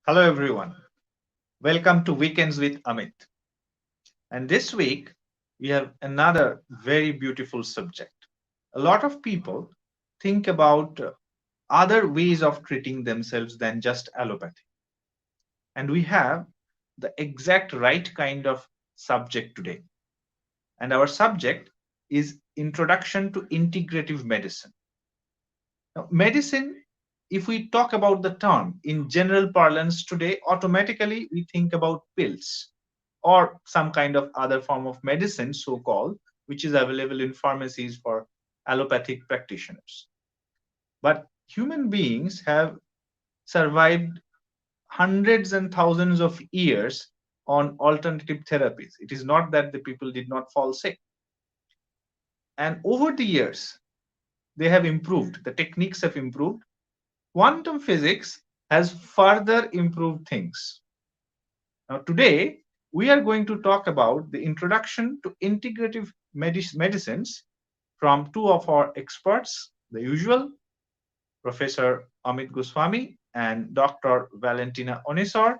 Hello, everyone. Welcome to Weekends with Amit. And this week, we have another very beautiful subject. A lot of people think about other ways of treating themselves than just allopathy. And we have the exact right kind of subject today. And our subject is Introduction to Integrative Medicine. Now, medicine, if we talk about the term in general parlance today, automatically we think about pills or some kind of other form of medicine, so called, which is available in pharmacies for allopathic practitioners. But human beings have survived hundreds and thousands of years on alternative therapies. It is not that the people did not fall sick. And over the years, they have improved, the techniques have improved. Quantum physics has further improved things. Now, today, we are going to talk about the introduction to integrative medicines from two of our experts, the usual, Professor Amit Goswami and Dr. Valentina Onisor.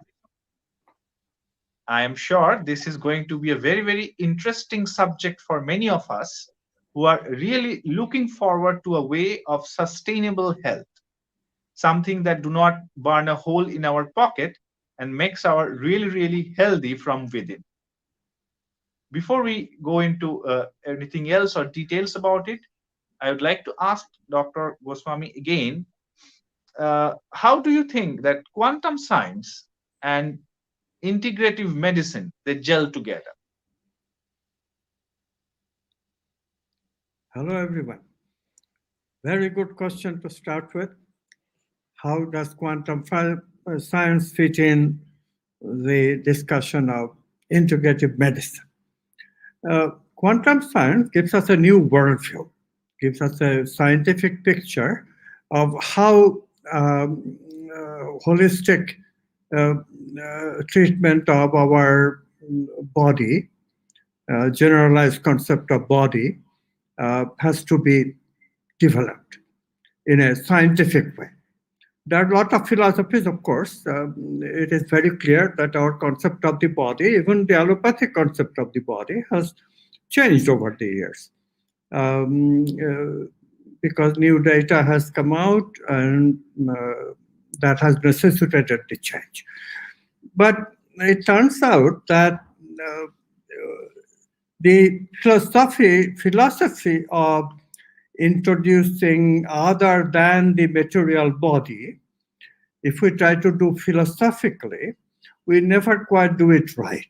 I am sure this is going to be a very, very interesting subject for many of us who are really looking forward to a way of sustainable health, something that do not burn a hole in our pocket and makes our really, really healthy from within. Before we go into anything else or details about it, I would like to ask Dr. Goswami again, how do you think that quantum science and integrative medicine they gel together? Hello, everyone. Very good question to start with. How does quantum science fit in the discussion of integrative medicine? Quantum science gives us a new worldview, gives us a scientific picture of how holistic uh, treatment of our body, generalized concept of body, has to be developed in a scientific way. There are a lot of philosophies, of course. It is very clear that our concept of the body, even the allopathic concept of the body, has changed over the years. Because new data has come out and that has necessitated the change. But it turns out that the philosophy of introducing other than the material body, if we try to do philosophically, we never quite do it right.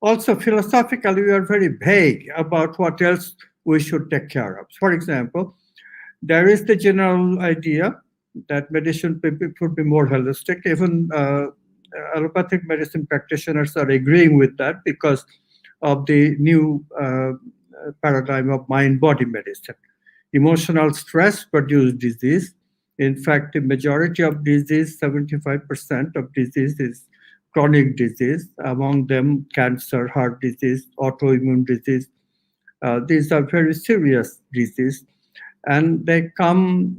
Also, philosophically, we are very vague about what else we should take care of. For example, there is the general idea that medicine should be more holistic. Even allopathic medicine practitioners are agreeing with that because of the new paradigm of mind-body medicine. Emotional stress produces disease. In fact, the majority of disease, 75% of disease is chronic disease, among them cancer, heart disease, autoimmune disease. These are very serious disease, and they come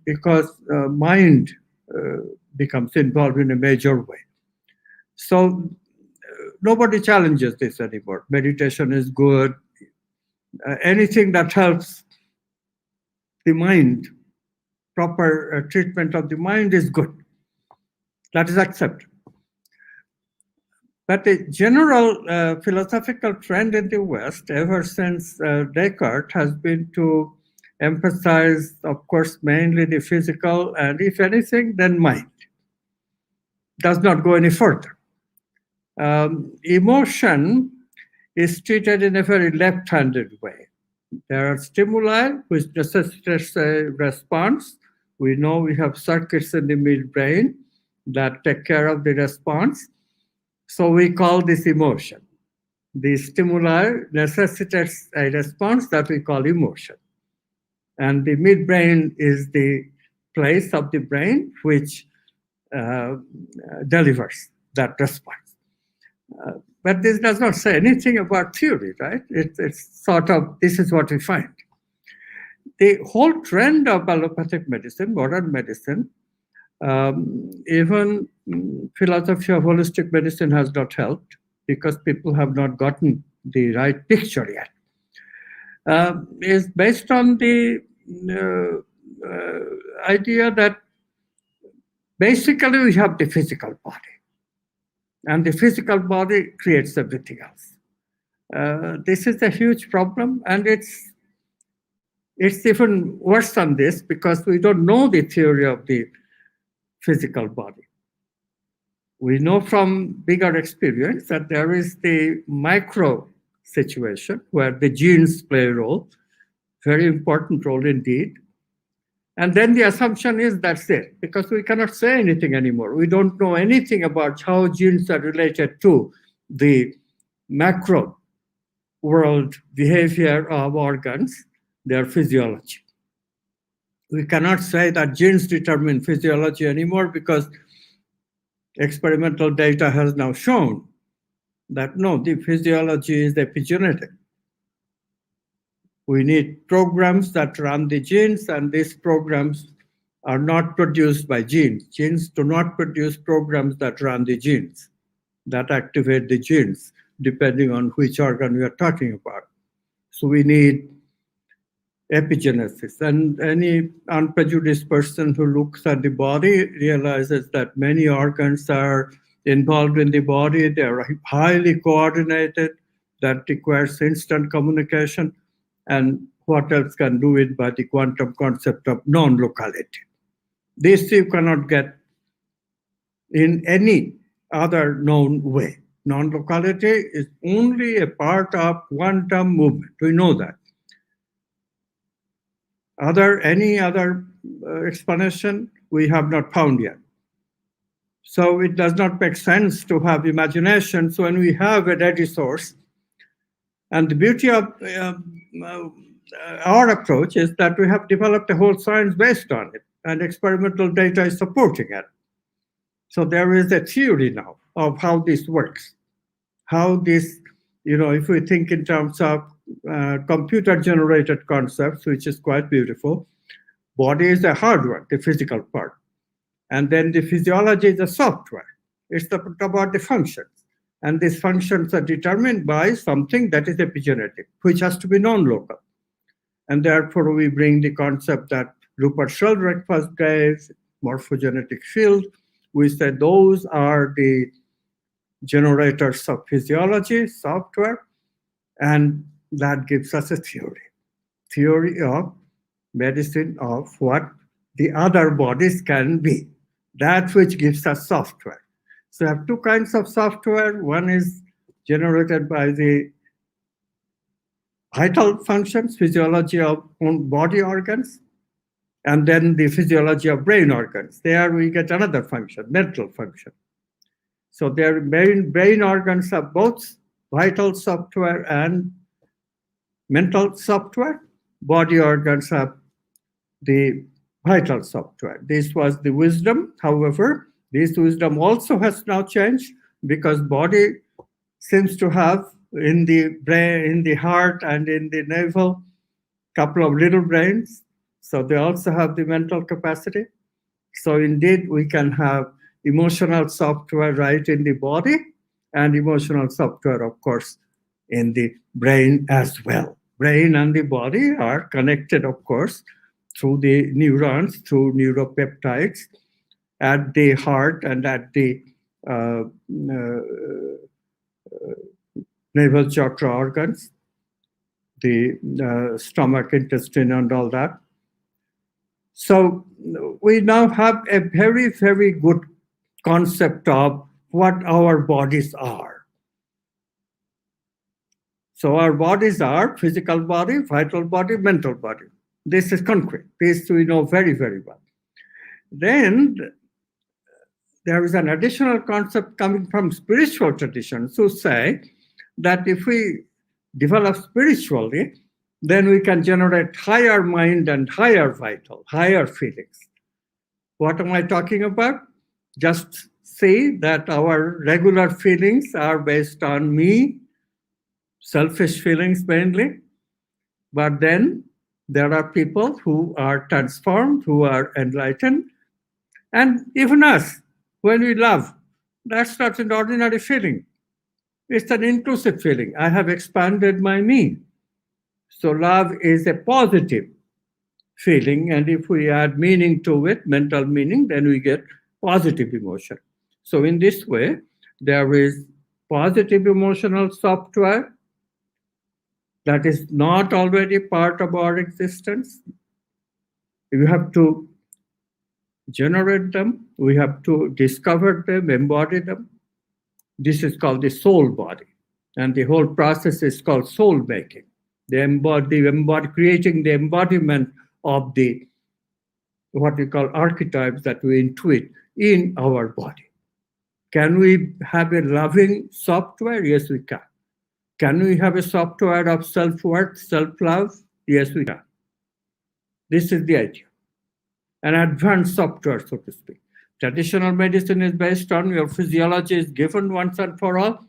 because mind becomes involved in a major way. So nobody challenges this anymore. Meditation is good. Anything that helps the mind, proper treatment of the mind is good. That is accepted. But the general philosophical trend in the West, ever since Descartes, has been to emphasize, of course, mainly the physical, and if anything, then mind. Does not go any further. Emotion is treated in a very left-handed way. There are stimuli which necessitates a response. We know we have circuits in the midbrain that take care of the response. So we call this emotion. The stimuli necessitates a response that we call emotion. And the midbrain is the place of the brain which delivers that response. But this does not say anything about theory, right? It's sort of, this is what we find. The whole trend of allopathic medicine, modern medicine, Even philosophy of holistic medicine has not helped because people have not gotten the right picture yet. Is based on the idea that basically we have the physical body, and the physical body creates everything else. This is a huge problem, and it's even worse than this because we don't know the theory of the physical body. We know from bigger experience that there is the micro situation where the genes play a role, very important role indeed. And then the assumption is that's it, because we cannot say anything anymore. We don't know anything about how genes are related to the macro world behavior of organs, their physiology. We cannot say that genes determine physiology anymore because experimental data has now shown that no, the physiology is epigenetic. We need programs that run the genes, and these programs are not produced by genes. Genes do not produce programs that run the genes, that activate the genes, depending on which organ we are talking about. So we need epigenesis. And any unprejudiced person who looks at the body realizes that many organs are involved in the body. They are highly coordinated. That requires instant communication. And what else can do it by the quantum concept of non-locality? This you cannot get in any other known way. Non-locality is only a part of quantum movement. We know that. Any other explanation we have not found yet. So it does not make sense to have imagination. So when we have a ready source, and the beauty of our approach is that we have developed a whole science based on it, and experimental data is supporting it. So there is a theory now of how this works, how this, if we think in terms of computer-generated concepts, which is quite beautiful. Body is the hardware, the physical part. And then the physiology is the software. It's about the functions. And these functions are determined by something that is epigenetic, which has to be non-local. And therefore, we bring the concept that Rupert Sheldrake first gave, morphogenetic field. We said those are the generators of physiology, software, and that gives us a theory of medicine of what the other bodies can be, that which gives us software. So I have two kinds of software. One is generated by the vital functions, physiology of body organs, and then the physiology of brain organs. There we get another function, mental function. So their brain organs have both vital software and mental software. Body organs have the vital software. This was the wisdom. However, this wisdom also has now changed because body seems to have in the brain, in the heart, and in the navel, couple of little brains. So they also have the mental capacity. So indeed, we can have emotional software right in the body and emotional software, of course, in the brain as well. Brain and the body are connected, of course, through the neurons, through neuropeptides at the heart and at the navel chakra organs, the stomach, intestine, and all that. So we now have a very, very good concept of what our bodies are. So our bodies are physical body, vital body, mental body. This is concrete. This we know very, very well. Then there is an additional concept coming from spiritual traditions who say that if we develop spiritually, then we can generate higher mind and higher vital, higher feelings. What am I talking about? Just see that our regular feelings are based on me, selfish feelings mainly, but then there are people who are transformed, who are enlightened, And even us, when we love, that's not an ordinary feeling. It's an inclusive feeling. I have expanded my me. So love is a positive feeling, and if we add meaning to it, mental meaning, then we get positive emotion. So in this way, there is positive emotional software that is not already part of our existence. You have to generate them, we have to discover them, embody them. This is called the soul body. And the whole process is called soul making. Creating the embodiment of the what we call archetypes that we intuit in our body. Can we have a loving software? Yes, we can. Can we have a software of self worth, self love? Yes, we can. This is the idea. An advanced software, so to speak. Traditional medicine is based on your physiology is given once and for all.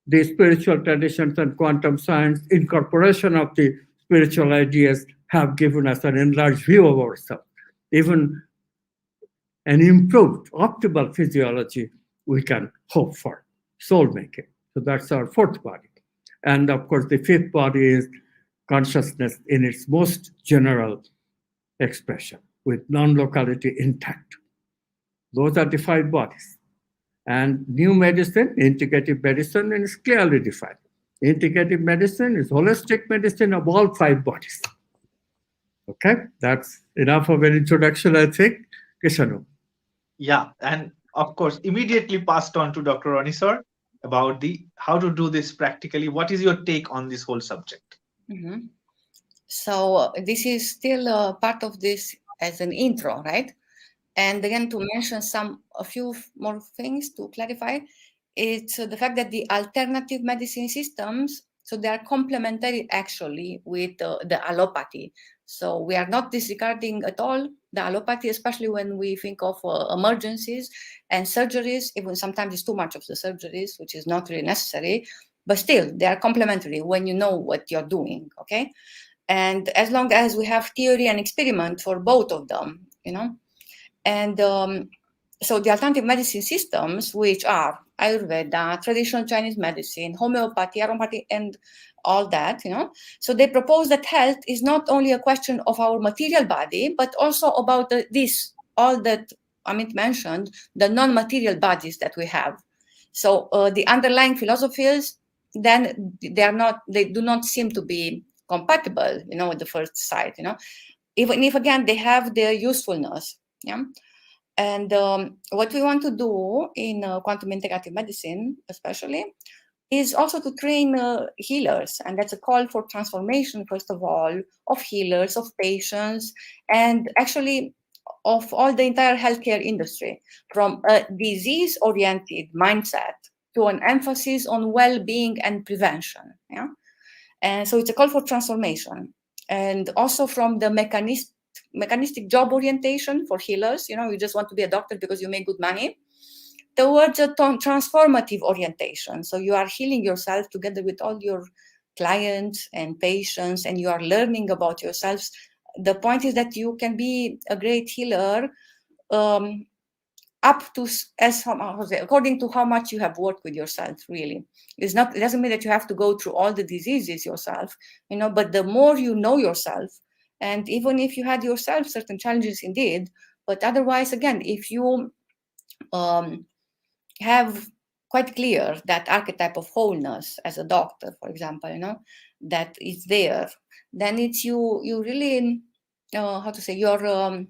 The spiritual traditions and quantum science incorporation of the spiritual ideas have given us an enlarged view of ourselves. Even an improved optimal physiology we can hope for, soul making. So that's our fourth body. And of course, the fifth body is consciousness in its most general expression with non locality intact. Those are the five bodies. And new medicine, integrative medicine, is clearly defined. Integrative medicine is holistic medicine of all five bodies. Okay, that's enough of an introduction, I think. Kishanu. Yeah, and of course, immediately passed on to Dr. Onisor about the how to do this practically. What is your take on this whole subject? Mhm. So this is still part of this as an intro, right? And again, to mention a few more things to clarify, it's the fact that the alternative medicine systems, so they are complementary actually with the allopathy. So we are not disregarding at all the allopathy, especially when we think of emergencies and surgeries. Even sometimes it's too much of the surgeries, which is not really necessary. But still, they are complementary when you know what you're doing. Okay, and as long as we have theory and experiment for both of them, and so the alternative medicine systems, which are Ayurveda, traditional Chinese medicine, homeopathy, aromatherapy, and all that, so they propose that health is not only a question of our material body, but also about all that Amit mentioned, the non-material bodies that we have. So the underlying philosophies, then they do not seem to be compatible, at the first sight, even if again they have their usefulness. Yeah. And what we want to do in quantum integrative medicine, especially, is also to train healers. And that's a call for transformation, first of all, of healers, of patients, and actually of all the entire healthcare industry, from a disease oriented mindset to an emphasis on well being and prevention. Yeah. And so it's a call for transformation. And also from the mechanistic job orientation for healers, you just want to be a doctor because you make good money, towards a transformative orientation. So you are healing yourself together with all your clients and patients, and you are learning about yourselves. The point is that you can be a great healer um, up to according to how much you have worked with yourself. Really, it doesn't mean that you have to go through all the diseases yourself, but the more you know yourself, and even if you had yourself certain challenges indeed, but otherwise, again, if you um, have quite clear that archetype of wholeness as a doctor, for example, that is there, then it's you really how to say, you're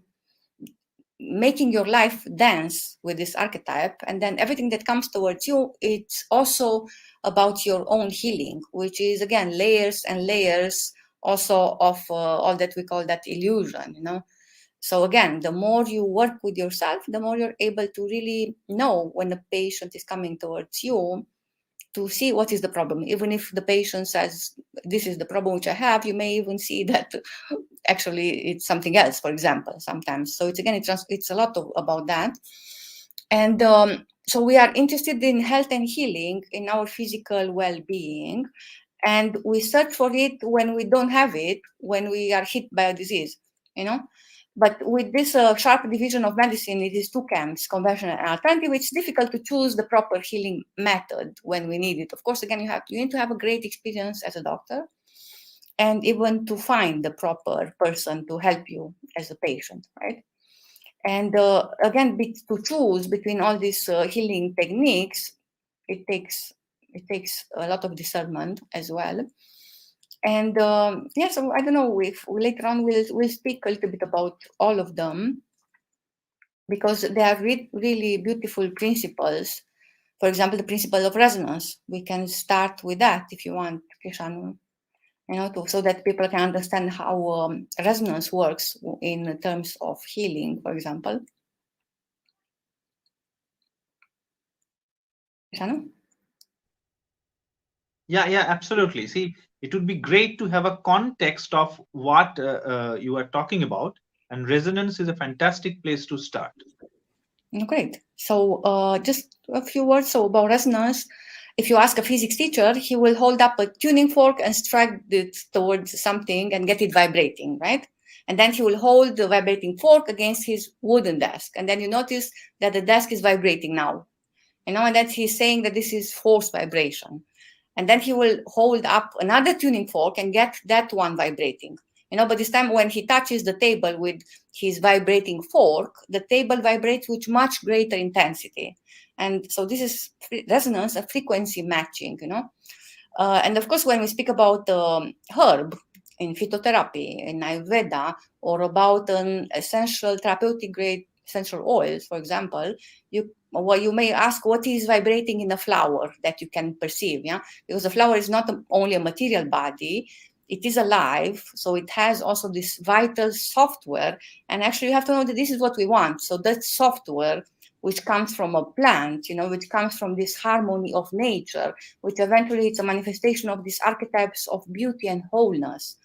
making your life dance with this archetype, and then everything that comes towards you, it's also about your own healing, which is again layers and layers also of all that we call that illusion. So again, the more you work with yourself, the more you're able to really know when a patient is coming towards you, to see what is the problem. Even if the patient says, this is the problem which I have, you may even see that actually it's something else, for example, sometimes. So it's a lot about that. And so we are interested in health and healing in our physical well-being, and we search for it when we don't have it, when we are hit by a disease, you know But with this sharp division of medicine, it is two camps, conventional and alternative. It's difficult to choose the proper healing method when we need it. Of course, again, you need to have a great experience as a doctor, and even to find the proper person to help you as a patient, right? And again, to choose between all these healing techniques, it takes a lot of discernment as well. And yeah, so I don't know if later on we'll speak a little bit about all of them, because they are really beautiful principles. For example, the principle of resonance. We can start with that if you want, Kishanu, so that people can understand how resonance works in terms of healing, for example. Kishanu? Yeah, absolutely. See, it would be great to have a context of what you are talking about, and resonance is a fantastic place to start. Great. So just a few words about resonance. If you ask a physics teacher, he will hold up a tuning fork and strike it towards something and get it vibrating, right? And then he will hold the vibrating fork against his wooden desk. And then you notice that the desk is vibrating now. And that he's saying that this is force vibration. And then he will hold up another tuning fork and get that one vibrating. But this time when he touches the table with his vibrating fork, the table vibrates with much greater intensity. And so this is resonance, a frequency matching, and of course, when we speak about herb in phytotherapy, in Ayurveda, or about an essential therapeutic grade essential oils, for example, you may ask what is vibrating in a flower that you can perceive, yeah? Because the flower is not only a material body, it is alive, so it has also this vital software. And actually, you have to know that this is what we want. So that software, which comes from a plant, which comes from this harmony of nature, which eventually it's a manifestation of these archetypes of beauty and wholeness.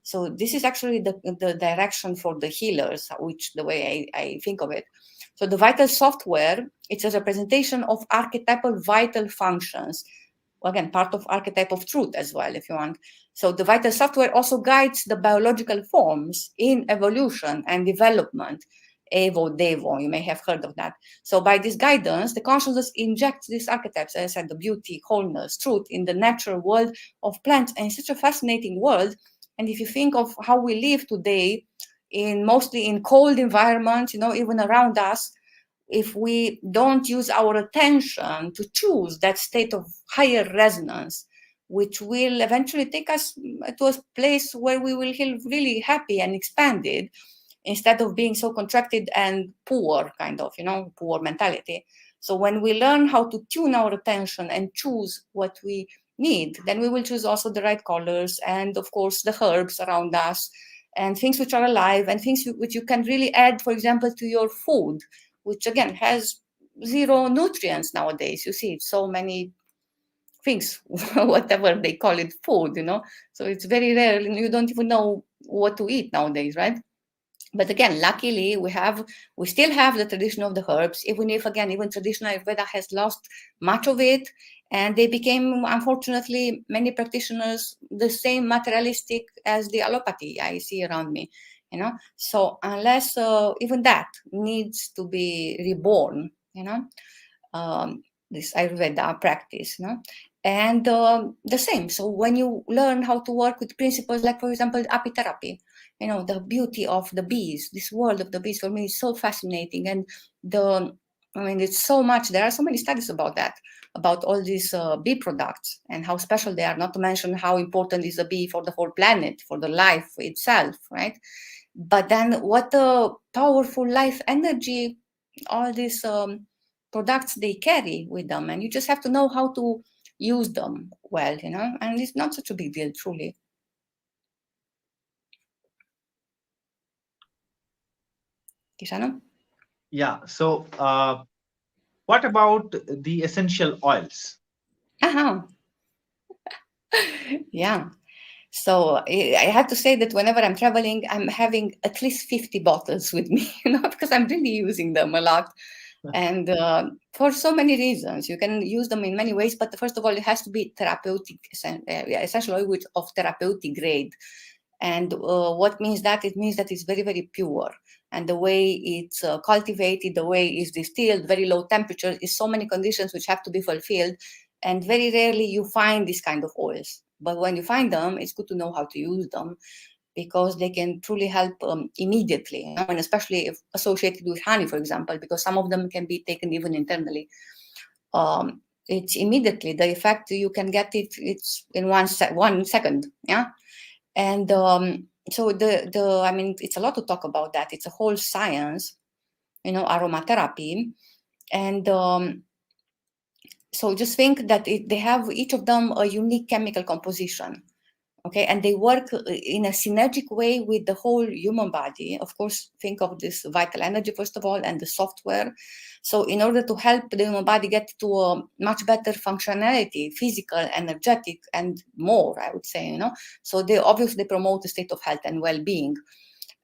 So this is actually the direction for the healers, which the way I think of it. So the vital software, it's a representation of archetypal vital functions. Again, part of archetype of truth as well, if you want. So the vital software also guides the biological forms in evolution and development. Evo, Devo, you may have heard of that. So by this guidance, the consciousness injects these archetypes, as I said, the beauty, wholeness, truth in the natural world of plants. And it's such a fascinating world. And if you think of how we live today, mostly in cold environments, even around us, if we don't use our attention to choose that state of higher resonance, which will eventually take us to a place where we will feel really happy and expanded, instead of being so contracted and poor, kind of, poor mentality. So when we learn how to tune our attention and choose what we need, then we will choose also the right colors and, of course, the herbs around us and things which are alive and things which you can really add, for example, to your food, which again has zero nutrients nowadays. You see, so many things, whatever they call it, food, So it's very rare, and you don't even know what to eat nowadays, right? But again, luckily, we still have the tradition of the herbs, even if, again, even traditional Ayurveda has lost much of it. And they became, unfortunately, many practitioners, the same materialistic as the allopathy I see around me, So unless even that needs to be reborn, this Ayurveda practice, And the same. So when you learn how to work with principles like, for example, apitherapy, the beauty of the bees, this world of the bees for me is so fascinating. And it's so much, there are so many studies about that, about all these bee products and how special they are, not to mention how important is the bee for the whole planet, for the life itself, right? But then what a powerful life energy all these products they carry with them. And you just have to know how to use them well, and it's not such a big deal, truly. Kishano? Yeah. So, what about the essential oils? Uh-huh. Yeah. So I have to say that whenever I'm traveling, I'm having at least 50 bottles with me, because I'm really using them a lot. And for so many reasons, you can use them in many ways. But first of all, it has to be therapeutic, essential oil of therapeutic grade. And what means that? It means that it's very, very pure. and the way it's cultivated, the way it's distilled, very low temperature, is so many conditions which have to be fulfilled, and very rarely you find this kind of oils. But when you find them, it's good to know how to use them, because they can truly help immediately, and especially if associated with honey, for example, because some of them can be taken even internally. It's immediately the effect you can get it's in 1 second, yeah. And so I mean, it's a lot to talk about that. It's a whole science, aromatherapy. And so just think that they have each of them a unique chemical composition. Okay, and they work in a synergic way with the whole human body. Of course, think of this vital energy first of all, and the software. So in order to help the human body get to a much better functionality, physical, energetic, and more, I would say, so they obviously promote a state of health and well-being.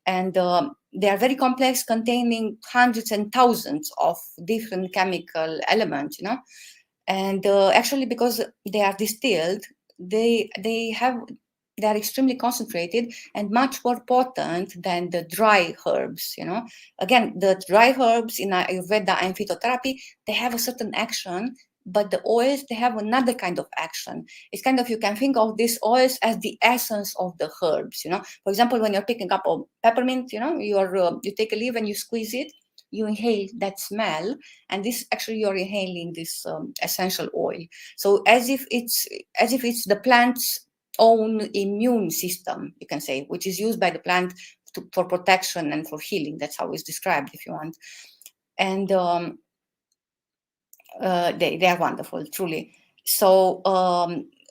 And they are very complex, containing hundreds and thousands of different chemical elements, and actually, because they are distilled, they are extremely concentrated and much more potent than the dry herbs. Again, the dry herbs in Ayurveda and phytotherapy, they have a certain action, but the oils, they have another kind of action. It's kind of, you can think of these oils as the essence of the herbs. For example, when you're picking up a peppermint, you take a leaf and you squeeze it, you inhale that smell, and this actually, you're inhaling this essential oil. So as if it's the plant's own immune system, you can say, which is used by the plant for protection and for healing. That's how it's described, if you want. And they are wonderful, truly. So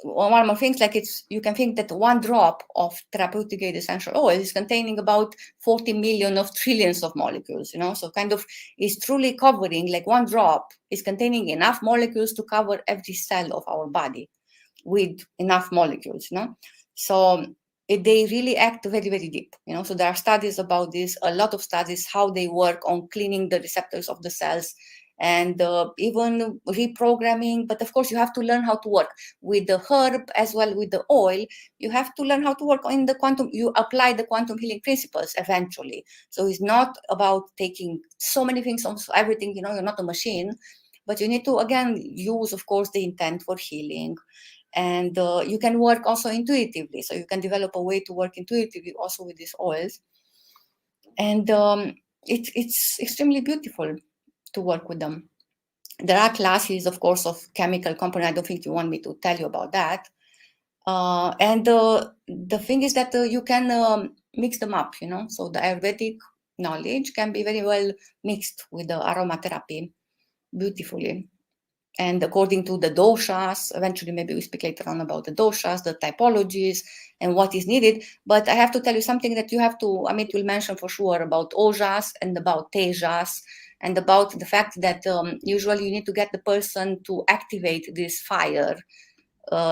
one more thing, like you can think that one drop of therapeutic grade essential oil is containing about 40 million of trillions of molecules, so kind of is truly covering, like one drop is containing enough molecules to cover every cell of our body with enough molecules, so they really act very, very deep, so there are studies about this, a lot of studies, how they work on cleaning the receptors of the cells, and even reprogramming. But of course, you have to learn how to work with the herb as well with the oil. You have to learn how to work in the quantum. You apply the quantum healing principles eventually. So it's not about taking so many things on everything. You're not a machine, but you need to again use, of course, the intent for healing. And you can work also intuitively. So you can develop a way to work intuitively also with these oils. And it's extremely beautiful to work with them. There are classes, of course, of chemical component. I don't think you want me to tell you about that. And the thing is that you can mix them up, so the Ayurvedic knowledge can be very well mixed with the aromatherapy beautifully. And according to the doshas, eventually maybe we speak later on about the doshas, the typologies, and what is needed. But I have to tell you something that you have to, Amit will mention for sure, about ojas and about tejas, and about the fact that usually you need to get the person to activate this fire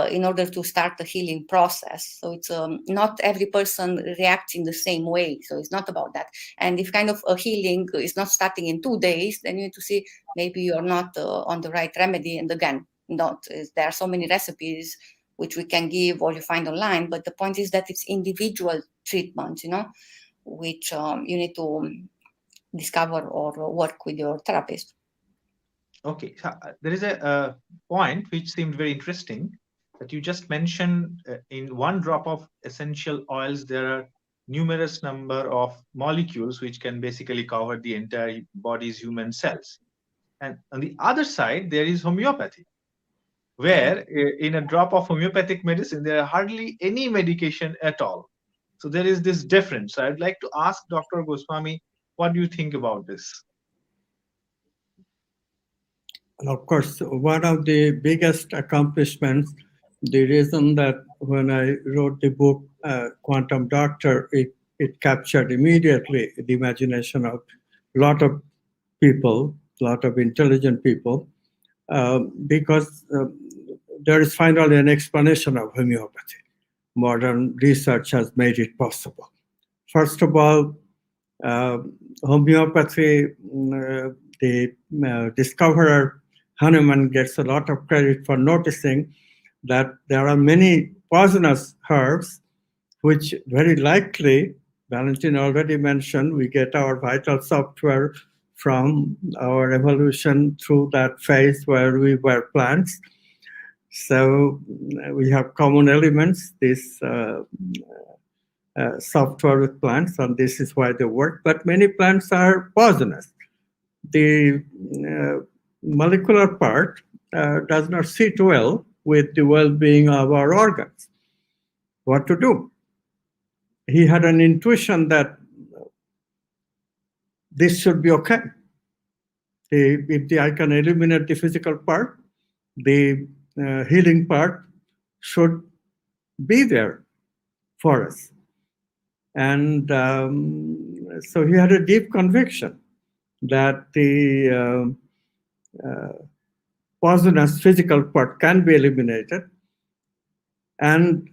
in order to start the healing process. So it's not every person reacts in the same way. So it's not about that. And if kind of a healing is not starting in 2 days, then you need to see maybe you're not on the right remedy. And again, there are so many recipes which we can give or you find online. But the point is that it's individual treatment, which you need to discover or work with your therapist. Okay, so, there is a point which seemed very interesting, that you just mentioned in one drop of essential oils, there are numerous number of molecules which can basically cover the entire body's human cells. And on the other side, there is homeopathy, where in a drop of homeopathic medicine, there are hardly any medication at all. So there is this difference. So I'd like to ask Dr. Goswami, what do you think about this? Of course, one of the biggest accomplishments, the reason that when I wrote the book, Quantum Doctor, it captured immediately the imagination of a lot of people, a lot of intelligent people, because there is finally an explanation of homeopathy. Modern research has made it possible. First of all, homeopathy, the discoverer Hahnemann gets a lot of credit for noticing that there are many poisonous herbs which very likely Valentin already mentioned we get our vital software from our evolution through that phase where we were plants. So we have common elements, this software with plants, and this is why they work. But many plants are poisonous. The molecular part does not sit well with the well-being of our organs. What to do? He had an intuition that this should be okay. If I can eliminate the physical part, the healing part should be there for us. And so he had a deep conviction that the poisonous physical part can be eliminated. And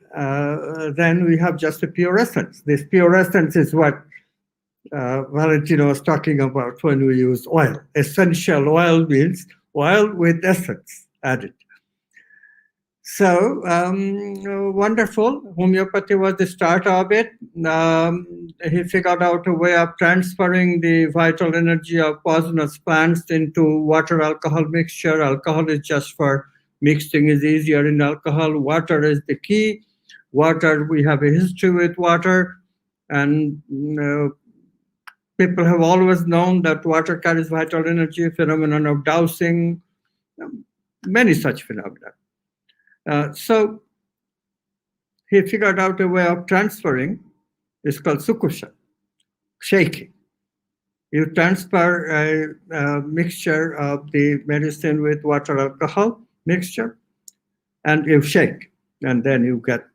then we have just a pure essence. This pure essence is what Valentino was talking about when we use oil. Essential oil means oil with essence added. So wonderful. Homeopathy was the start of it. He figured out a way of transferring the vital energy of poisonous plants into water alcohol mixture. Alcohol is just for mixing is easier in alcohol. Water is the key. Water, we have a history with water, and people have always known that water carries vital energy, phenomenon of dowsing, many such phenomena. So he figured out a way of transferring. It's called sukusha, shaking. You transfer a mixture of the medicine with water alcohol mixture, and you shake, and then you get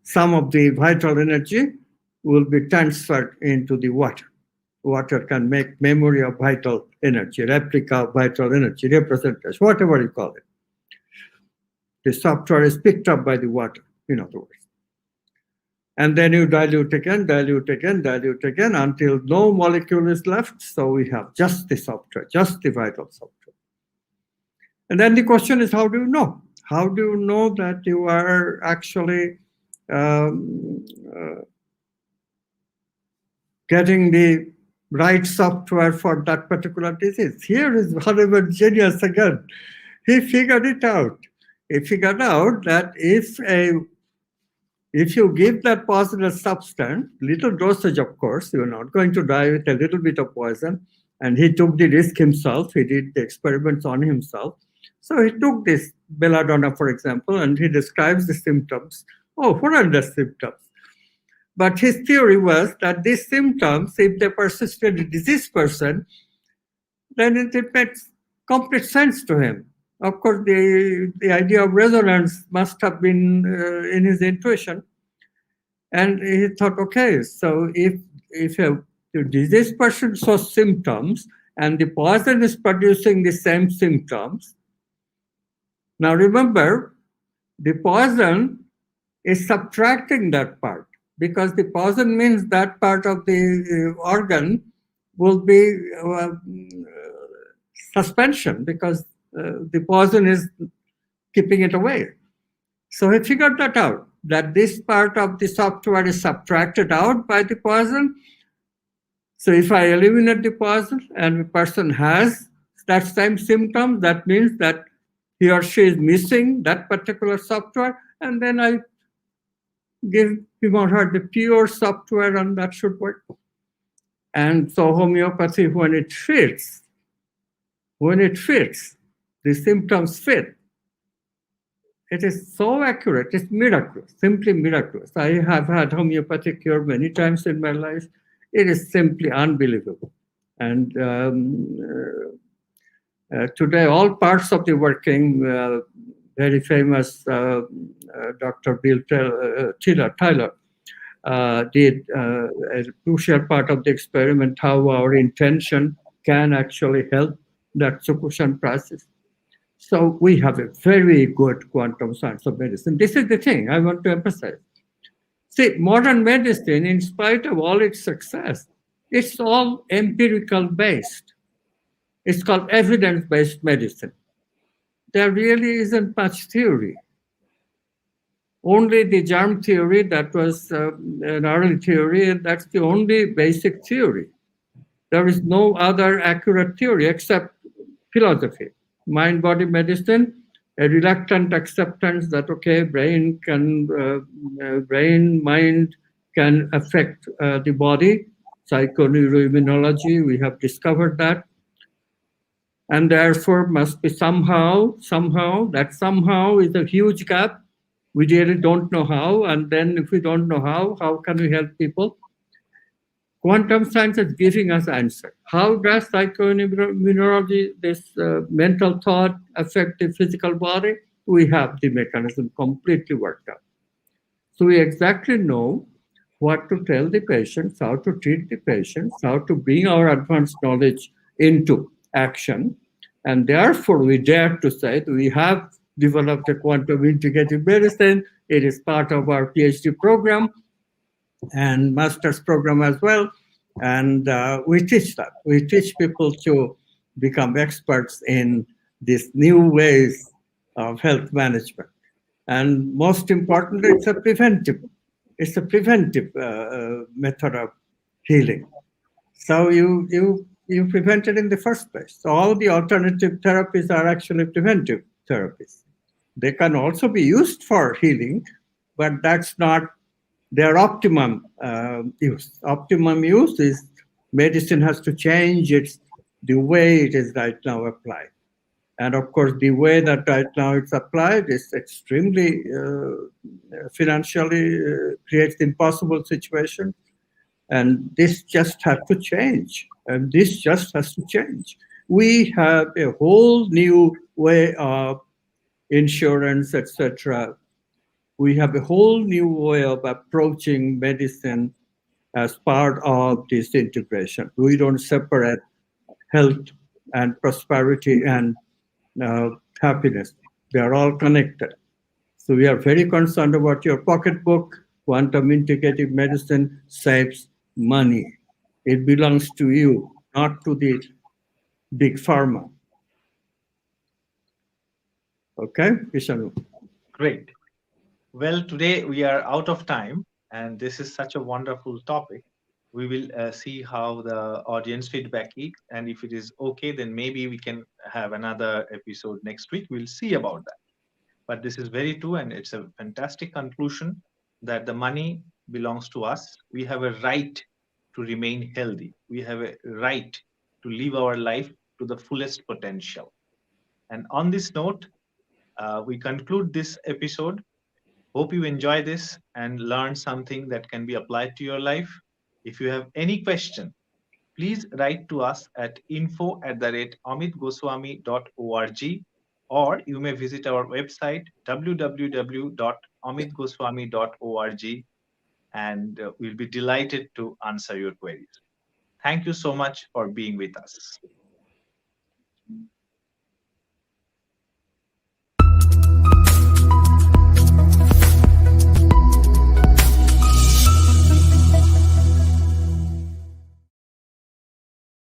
some of the vital energy will be transferred into the water. Water can make memory of vital energy, replica of vital energy, representation, whatever you call it. The software is picked up by the water, in other words. And then you dilute again, dilute again, dilute again until no molecule is left. So we have just the software, just the vital software. And then the question is, how do you know? How do you know that you are actually getting the right software for that particular disease? Here is Hollywood genius again. He figured it out. He figured out that if you give that poisonous substance, little dosage, of course, you're not going to die with a little bit of poison. And he took the risk himself. He did the experiments on himself. So he took this belladonna, for example, and he describes the symptoms. Oh, what are the symptoms? But his theory was that these symptoms, if they persisted in a diseased person, then it makes complete sense to him. Of course, the idea of resonance must have been in his intuition. And he thought, okay, so if a diseased person shows symptoms and the poison is producing the same symptoms, now remember, the poison is subtracting that part, because the poison means that part of the organ will be suspension, because the poison is keeping it away. So he figured that out, that this part of the software is subtracted out by the poison. So if I eliminate the poison and the person has that same symptom, that means that he or she is missing that particular software, and then I give him or her the pure software, and that should work. And so homeopathy, when it fits, the symptoms fit, it is so accurate, it's miraculous, simply miraculous. I have had homeopathic cure many times in my life. It is simply unbelievable. And today, all parts of the working, very famous Dr. Bill Tyler did a crucial part of the experiment, how our intention can actually help that succussion process. So we have a very good quantum science of medicine. This is the thing I want to emphasize. See, modern medicine, in spite of all its success, it's all empirical based. It's called evidence-based medicine. There really isn't much theory. Only the germ theory, that was an early theory, and that's the only basic theory. There is no other accurate theory except philosophy. Mind body medicine, a reluctant acceptance that, okay, brain, mind can affect the body. Psychoneuroimmunology, we have discovered that, and therefore must be somehow, that somehow is a huge gap. We really don't know how, and then if we don't know how can we help people? Quantum science is giving us answer. How does psychoneuroimmunology, this mental thought, affect the physical body? We have the mechanism completely worked out. So we exactly know what to tell the patients, how to treat the patients, how to bring our advanced knowledge into action. And therefore, we dare to say that we have developed a quantum integrative medicine. It is part of our PhD program and master's program as well. And we teach that. We teach people to become experts in these new ways of health management. And most importantly, it's a preventive method of healing. So you prevent it in the first place. So all the alternative therapies are actually preventive therapies. They can also be used for healing, but that's not their optimum use. Optimum use is medicine has to change its the way it is right now applied. And of course, the way that right now it's applied is extremely financially creates impossible situation. And this just has to change. And this just has to change. We have a whole new way of insurance, etc. We have a whole new way of approaching medicine as part of this integration. We don't separate health and prosperity and uh, happiness. They are all connected. So we are very concerned about your pocketbook. Quantum integrative medicine saves money. It belongs to you, not to the big pharma. Okay, Vishanu? Great. Well, today we are out of time, and this is such a wonderful topic. We will see how the audience feedback is, and if it is okay, then maybe we can have another episode next week. We'll see about that. But this is very true, and it's a fantastic conclusion that the money belongs to us. We have a right to remain healthy. We have a right to live our life to the fullest potential. And on this note, we conclude this episode. Hope you enjoy this and learn something that can be applied to your life. If you have any question, please write to us at info@amitgoswami.org, or you may visit our website www.amitgoswami.org, and we'll be delighted to answer your queries. Thank you so much for being with us.